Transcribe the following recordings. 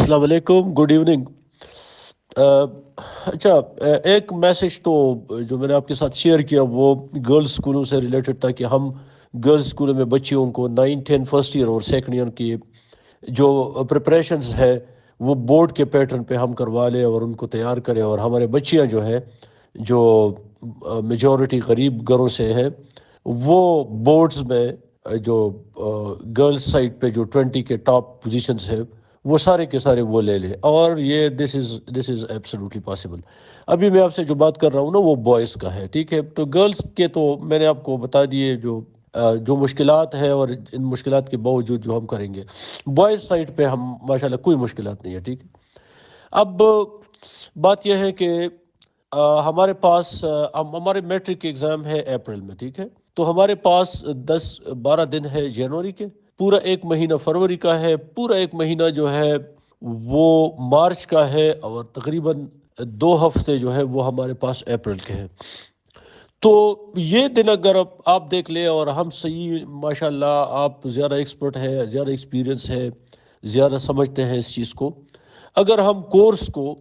السلام علیکم، good evening. اچھا، ایک میسج تو جو میں نے آپ کے ساتھ شیئر کیا وہ گرلز اسکولوں سے ریلیٹڈ تھا کہ ہم گرلز اسکولوں میں بچیوں کو 9 10 فرسٹ ایئر اور سیکنڈ ایئر کی جو پریپریشنز ہے وہ بورڈ کے پیٹرن پہ ہم کروا لیں اور ان کو تیار کریں، اور ہمارے بچیاں جو ہیں جو میجورٹی غریب گھروں سے ہیں وہ بورڈز میں جو گرلز سائڈ پہ جو 20 کے ٹاپ پوزیشنز ہیں وہ سارے کے سارے وہ لے لے، اور یہ دس از ایبسلیوٹلی پاسبل۔ ابھی میں آپ سے جو بات کر رہا ہوں نا وہ بوائز کا ہے، ٹھیک ہے؟ تو گرلز کے تو میں نے آپ کو بتا دیے جو مشکلات ہے، اور ان مشکلات کے باوجود جو ہم کریں گے۔ بوائز سائڈ پہ ہم ماشاءاللہ کوئی مشکلات نہیں ہے، ٹھیک ہے؟ اب بات یہ ہے کہ ہمارے پاس ہمارے میٹرک کے ایگزام ہے اپریل میں، ٹھیک ہے؟ تو ہمارے پاس 10 12 دن ہے جنوری کے، پورا ایک مہینہ فروری کا ہے، پورا ایک مہینہ جو ہے وہ مارچ کا ہے، اور تقریباً 2 ہفتے جو ہے وہ ہمارے پاس اپریل کے ہیں۔ تو یہ دن اگر آپ دیکھ لیں، اور ہم صحیح ماشاءاللہ آپ زیادہ ایکسپرٹ ہے، زیادہ ایکسپیرینس ہے، زیادہ سمجھتے ہیں اس چیز کو، اگر ہم کورس کو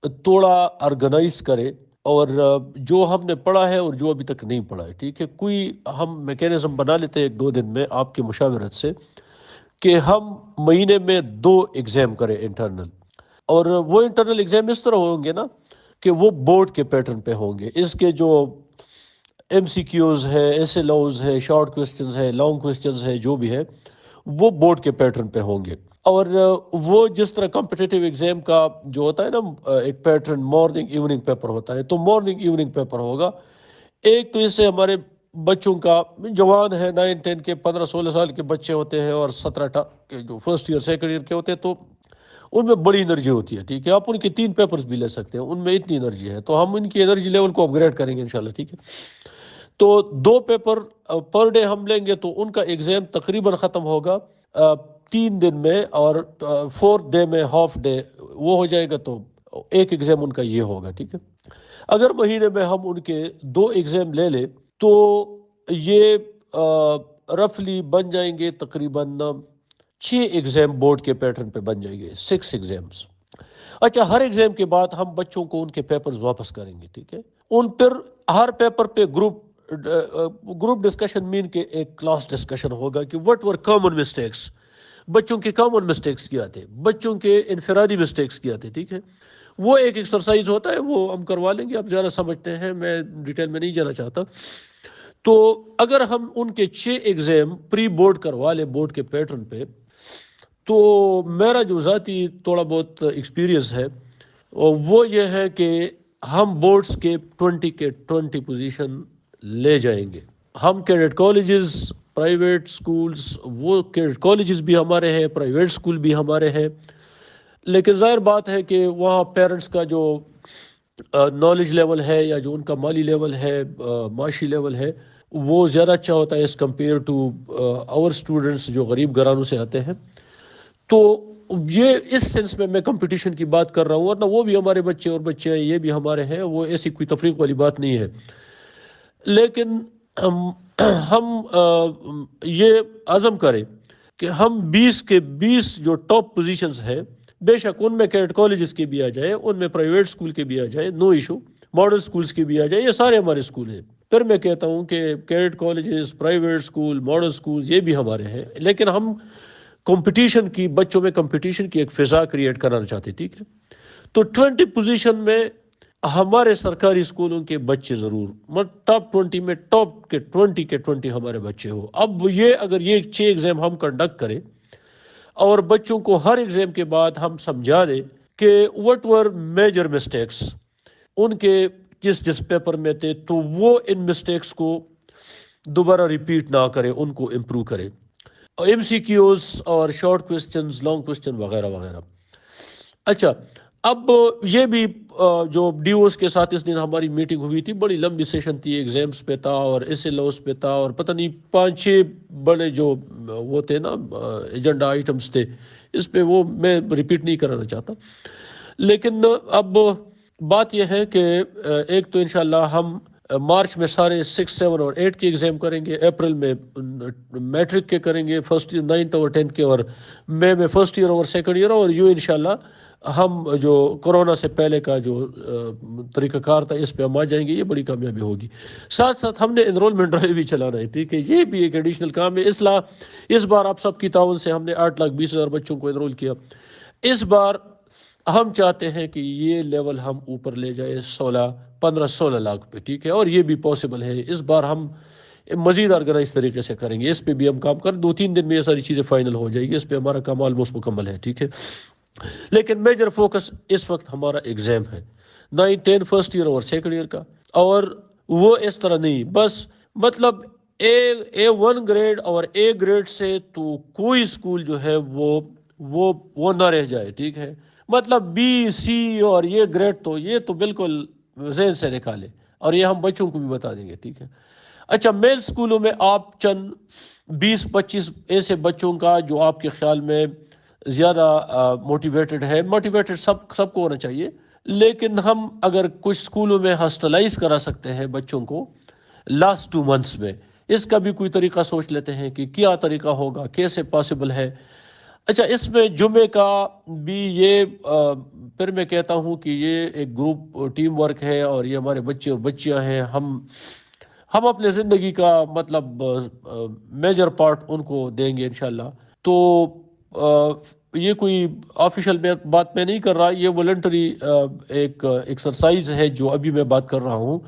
تھوڑا آرگنائز کریں، اور جو ہم نے پڑھا ہے اور جو ابھی تک نہیں پڑھا ہے، ٹھیک ہے، کوئی ہم میکینزم بنا لیتے ہیں 1 2 دن میں آپ کی مشاورت سے کہ ہم مہینے میں 2 ایگزام کریں انٹرنل، اور وہ انٹرنل ایگزام اس طرح ہوں گے نا کہ وہ بورڈ کے پیٹرن پہ ہوں گے۔ اس کے جو ایم سی کیوز ہے، ایس ایل اوز ہے، شارٹ کوسچنز ہے، لانگ کوسچنز ہے، جو بھی ہے وہ بورڈ کے پیٹرن پہ ہوں گے۔ اور وہ جس طرح کمپٹیٹیو ایگزام کا جو ہوتا ہے نا ایک پیٹرن، مارننگ ایوننگ پیپر ہوتا ہے، تو مارننگ ایوننگ پیپر ہوگا۔ ایک تو اس سے ہمارے بچوں کا جوان ہے 9 10 کے 15 16 سال کے بچے ہوتے ہیں، اور 17 کے جو فرسٹ ایئر سیکنڈ ایئر کے ہوتے ہیں، تو ان میں بڑی انرجی ہوتی ہے، ٹھیک ہے؟ آپ ان کے 3 پیپرز بھی لے سکتے ہیں، ان میں اتنی انرجی ہے، تو ہم ان کی انرجی لیول کو اپ گریڈ کریں گے انشاءاللہ، ٹھیک ہے؟ تو 2 پیپر پر ڈے ہم لیں گے، تو ان کا ایگزام تقریباً ختم ہوگا 3 دن میں، اور 4th ڈے میں ہاف ڈے وہ ہو جائے گا، تو ایک ایگزام ان کا یہ ہوگا، ٹھیک ہے؟ اگر مہینے میں ہم ان کے 2 ایگزام لے لیں تو یہ رفلی بن جائیں گے تقریباً 6 ایگزام بورڈ کے پیٹرن پہ بن جائیں گے، 6 ایگزامز۔ اچھا، ہر ایگزام کے بعد ہم بچوں کو ان کے پیپرز واپس کریں گے، ٹھیک ہے؟ ان پر ہر پیپر پہ گروپ ڈسکشن مین کے ایک کلاس ڈسکشن ہوگا کہ وٹ ور کامن مسٹیکس، بچوں کے کامن مسٹیکس کیا تھے، بچوں کے انفرادی مسٹیکس کیا تھے، ٹھیک ہے؟ وہ ایک ایکسرسائز ہوتا ہے، وہ ہم کروا لیں گے، آپ زیادہ سمجھتے ہیں، میں ڈیٹیل میں نہیں جانا چاہتا۔ تو اگر ہم ان کے 6 ایگزام پری بورڈ کروا لیں بورڈ کے پیٹرن پہ، تو میرا جو ذاتی تھوڑا بہت ایکسپیرینس ہے وہ یہ ہے کہ ہم بورڈز کے 20 پوزیشن لے جائیں گے۔ ہم کیڈٹ کالجز، پرائیویٹ سکولز، وہ کیڈٹ کالجز بھی ہمارے ہیں، پرائیویٹ سکول بھی ہمارے ہیں، لیکن ظاہر بات ہے کہ وہاں پیرنٹس کا جو نالج لیول ہے، یا جو ان کا مالی لیول ہے، معاشی لیول ہے، وہ زیادہ اچھا ہوتا ہے ایز کمپیئر ٹو اور اسٹوڈنٹس جو غریب گھرانوں سے آتے ہیں۔ تو یہ اس سینس میں کمپٹیشن کی بات کر رہا ہوں، ورنہ وہ بھی ہمارے بچے اور بچے ہیں، یہ بھی ہمارے ہیں، وہ ایسی کوئی تفریق والی بات نہیں ہے۔ لیکن ہم یہ عزم کریں کہ ہم 20 کے 20 جو ٹاپ پوزیشنز ہیں، بے شک ان میں کیڈٹ کالجز کے بھی آ جائیں، ان میں پرائیویٹ سکول کے بھی آ جائیں، نو ایشو، ماڈل سکولز کے بھی آ جائیں، یہ سارے ہمارے سکول ہیں۔ پھر میں کہتا ہوں کہ cadet colleges, private school, model schools یہ بھی ہمارے ہیں، لیکن ہم کمپٹیشن کی، بچوں میں کمپٹیشن کی ایک فضا کریٹ کرنا چاہتے، ٹھیک ہے؟ تو 20 پوزیشن میں ہمارے سرکاری اسکولوں کے بچے ضرور ٹاپ 20 میں، ٹاپ کے 20 ہمارے بچے ہو۔ اب یہ اگر یہ 6 ایگزام ہم کنڈکٹ کریں، اور بچوں کو ہر ایگزام کے بعد ہم سمجھا دیں کہ what were major mistakes in کے جس پیپر میں تھے، تو وہ ان مسٹیکس کو دوبارہ ریپیٹ نہ کرے، ان کو امپروو کرے، ایم سی کیوز اور شارٹ کوسچنز، لانگ کوسچن وغیرہ وغیرہ۔ اچھا، اب یہ بھی جو ڈی اوز کے ساتھ اس دن ہماری میٹنگ ہوئی تھی، بڑی لمبی سیشن تھی، ایگزامز پہ تھا اور ایس ایل اوز پہ تھا، اور پتہ نہیں 5 6 بڑے جو وہ تھے نا ایجنڈا آئٹمز تھے، اس پہ وہ میں ریپیٹ نہیں کرانا چاہتا۔ لیکن اب بات یہ ہے کہ ایک تو انشاءاللہ ہم مارچ میں سارے 6 7 اور 8 کے ایگزام کریں گے، اپریل میں میٹرک کے کریں گے، فرسٹ ایئر 9th اور 10th کے، اور مئی میں فرسٹ ایئر اور سیکنڈ ایئر، اور یوں انشاءاللہ ہم جو کورونا سے پہلے کا جو طریقہ کار تھا اس پہ ہم آ جائیں گے. یہ بڑی کامیابی ہوگی. ساتھ ساتھ ہم نے انرولمنٹ ڈرائیو بھی چلانا ہے، ٹھیک ہے، یہ بھی ایک ایڈیشنل کام ہے. اس بار آپ سب کی تعاون سے ہم نے 8,20,000 بچوں کو انرول کیا. اس بار ہم چاہتے ہیں کہ یہ لیول ہم اوپر لے جائے 15-16 لاکھ پہ، ٹھیک ہے، اور یہ بھی پاسبل ہے. اس بار ہم مزید آرگنائز طریقے سے کریں گے، اس پہ بھی ہم کام کریں. 2-3 دن میں یہ ساری چیزیں فائنل ہو جائے گی، اس پہ ہمارا کام آلموسٹ مکمل ہے، ٹھیک ہے. لیکن میجر فوکس اس وقت ہمارا ایگزام ہے 9-10 فرسٹ ایئر اور سیکنڈ ایئر کا. اور وہ اس طرح نہیں بس مطلب A1 گریڈ اور A گریڈ سے تو کوئی اسکول جو ہے وہ نہ رہ جائے، ٹھیک ہے. مطلب B C اور یہ گریڈ تو یہ تو بالکل ذہن سے نکالے، اور یہ ہم بچوں کو بھی بتا دیں گے، ٹھیک ہے. اچھا، میل اسکولوں میں آپ چند 20-25 ایسے بچوں کا جو آپ کے خیال میں زیادہ موٹیویٹڈ ہے، موٹیویٹڈ سب کو ہونا چاہیے، لیکن ہم اگر کچھ اسکولوں میں ہاسٹلائز کرا سکتے ہیں بچوں کو لاسٹ 2 months میں، اس کا بھی کوئی طریقہ سوچ لیتے ہیں کہ کیا طریقہ ہوگا، کیسے پاسبل ہے. اچھا، اس میں جمعے کا بھی یہ پھر میں کہتا ہوں کہ یہ ایک گروپ ٹیم ورک ہے، اور یہ ہمارے بچے اور بچیاں ہیں. ہم اپنے زندگی کا مطلب میجر پارٹ ان کو دیں گے انشاءاللہ. تو یہ کوئی آفیشیل بات میں نہیں کر رہا، یہ والنٹری ایک ایکسرسائز ہے جو ابھی میں بات کر رہا ہوں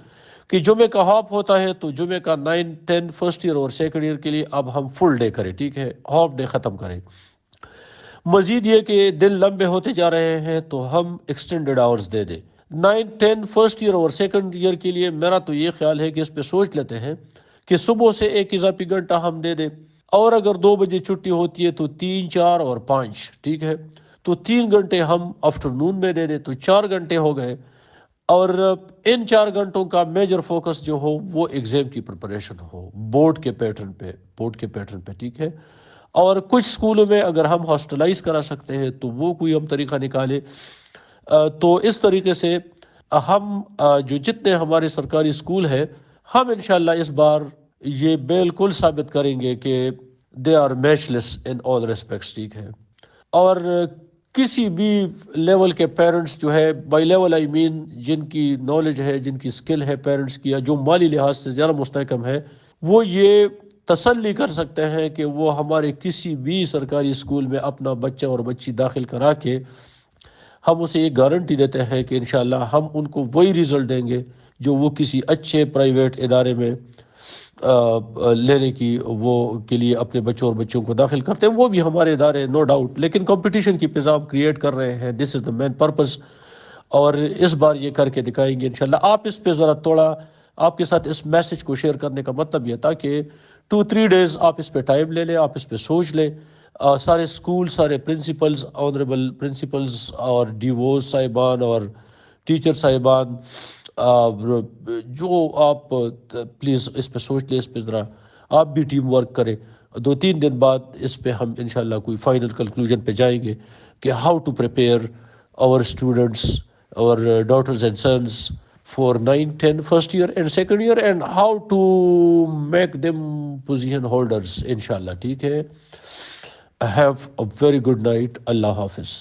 کہ جمعے کا ہاف ہوتا ہے، تو جمعے کا 9-10 فرسٹ ایئر اور سیکنڈ ایئر کے لیے اب ہم فل ڈے کریں، ٹھیک ہے، ہاف ڈے ختم کریں. مزید یہ کہ دن لمبے ہوتے جا رہے ہیں تو ہم ایکسٹینڈڈ آورز دے دیں. 9-10 فرسٹ ایئر اور سیکنڈ ایئر کے لیے میرا تو یہ خیال ہے کہ اس پہ سوچ لیتے ہیں کہ صبح سے 1 اضافی گھنٹہ ہم دے دیں، اور اگر 2 بجے چھٹی ہوتی ہے تو 3 4 اور 5، ٹھیک ہے، تو 3 گھنٹے ہم آفٹرنون میں دے دیں، تو 4 گھنٹے ہو گئے. اور ان 4 گھنٹوں کا میجر فوکس جو ہو وہ ایگزام کی پریپریشن ہو، بورڈ کے پیٹرن پہ، ٹھیک ہے. اور کچھ اسکولوں میں اگر ہم ہاسٹلائز کرا سکتے ہیں تو وہ کوئی ہم طریقہ نکالے. تو اس طریقے سے ہم جو جتنے ہمارے سرکاری اسکول ہے، ہم انشاءاللہ اس بار یہ بالکل ثابت کریں گے کہ they are matchless in all respects, ٹھیک ہے. اور کسی بھی لیول کے پیرنٹس جو ہے، بائی لیول آئی مین جن کی نالج ہے، جن کی سکل ہے پیرنٹس کی، جو مالی لحاظ سے زیادہ مستحکم ہے، وہ یہ تسلی کر سکتے ہیں کہ وہ ہمارے کسی بھی سرکاری اسکول میں اپنا بچہ اور بچی داخل کرا کے ہم اسے یہ گارنٹی دیتے ہیں کہ انشاءاللہ ہم ان کو وہی رزلٹ دیں گے جو وہ کسی اچھے پرائیویٹ ادارے میں لینے کی وہ کے لیے اپنے بچوں اور بچوں کو داخل کرتے ہیں. وہ بھی ہمارے ادارے نو ڈاؤٹ، لیکن کمپٹیشن کی فضا کریٹ کر رہے ہیں. دس از دا مین پرپز، اور اس بار یہ کر کے دکھائیں گے انشاءاللہ. آپ اس پہ ذرا تھوڑا آپ کے ساتھ اس میسج کو شیئر کرنے کا مطلب یہ تھا کہ 2-3 days آپ اس پہ ٹائم لے لیں، آپ اس پہ سوچ لیں. سارے اسکول، سارے پرنسپلز، آنریبل پرنسپلز اور ڈی اوز صاحبان اور ٹیچر صاحبان، جو آپ پلیز اس پہ سوچ لیں، اس پہ ذرا آپ بھی ٹیم ورک کریں. 2-3 دن بعد اس پہ ہم انشاءاللہ کوئی فائنل کنکلوژن پہ جائیں گے کہ how to prepare our students, our daughters and sons for 9-10 first year and second year, and how to make them position holders inshallah. ٹھیک ہے. Have a very good night. Allah Hafiz.